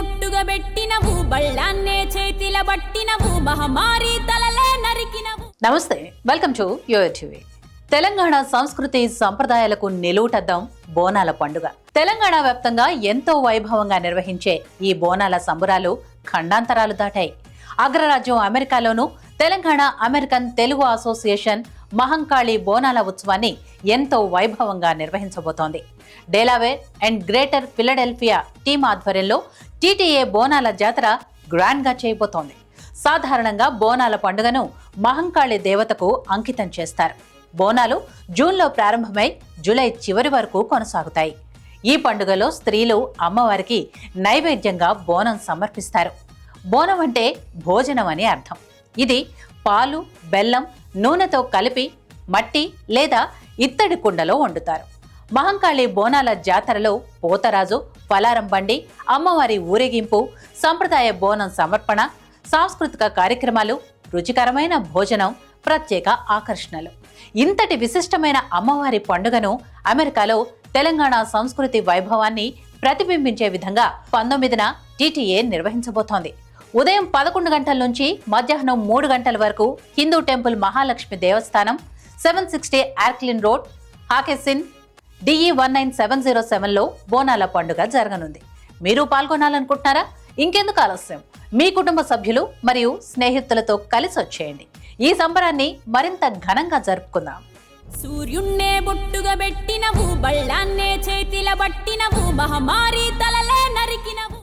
బొట్టుగా పెట్టినవు బళ్ళాన్నే చేతిల బట్టినవు మహమారి తలలే నరికినవు. Namaste, welcome to YoYo TV. Telangana సంస్కృతి సంప్రదాయాలకు నిలువుటద్దం బోనాల పండుగ. తెలంగాణ వ్యాప్తంగా ఎంతో వైభవంగా నిర్వహించే ఈ బోనాల సంబురాలు ఖండాంతరాలు దాటాయి. అగ్రరాజ్యం అమెరికాలోనూ తెలంగాణ అమెరికన్ తెలుగు అసోసియేషన్ మహంకాళి బోనాల ఉత్సవాన్ని ఎంతో వైభవంగా నిర్వహించబోతోంది. Delaware and greater Philadelphia team ఆధ్వర్యంలో టీటీఏ బోనాల జాతర గ్రాండ్ గా చేయబోతోంది. సాధారణంగా బోనాల పండుగను మహంకాళి దేవతకు అంకితం చేస్తారు. బోనాలు జూన్లో ప్రారంభమై జూలై చివరి వరకు కొనసాగుతాయి. ఈ పండుగలో స్త్రీలు అమ్మవారికి నైవేద్యంగా బోనం సమర్పిస్తారు. బోనం అంటే భోజనం అని అర్థం. ఇది పాలు, బెల్లం, నూనెతో కలిపి మట్టి లేదా ఇత్తడి కుండలో వండుతారు. మహంకాళి బోనాల జాతరలో పోతరాజు, పలారం బండి, అమ్మవారి ఊరేగింపు, సంప్రదాయ బోనం సమర్పణ, సాంస్కృతిక కార్యక్రమాలు, రుచికరమైన భోజనం ప్రత్యేక ఆకర్షణలు. ఇంతటి విశిష్టమైన అమ్మవారి పండుగను అమెరికాలో తెలంగాణ సంస్కృతి వైభవాన్ని ప్రతిబింబించే విధంగా 19న టీటీఏ నిర్వహించబోతోంది. ఉదయం 11 గంటల నుంచి మధ్యాహ్నం 3 గంటల వరకు హిందూ టెంపుల్ మహాలక్ష్మి దేవస్థానం, 760 ఆర్క్లిన్ రోడ్, హాకెసిన్, DE 19707లో బోనాల పండుగ జరగనుంది. మీరు పాల్గొనాలనుకుంటున్నారా? ఇంకెందుకు ఆలస్యం? మీ కుటుంబ సభ్యులు మరియు స్నేహితులతో కలిసి వచ్చేయండి. ఈ సంబరాన్ని మరింత ఘనంగా జరుపుకుందాం. సూర్యున్నే బొట్టుగా పెట్టినవు బళ్ళాన్నే చేతిల బట్టినవు మహమారి తలలే నరికినవు.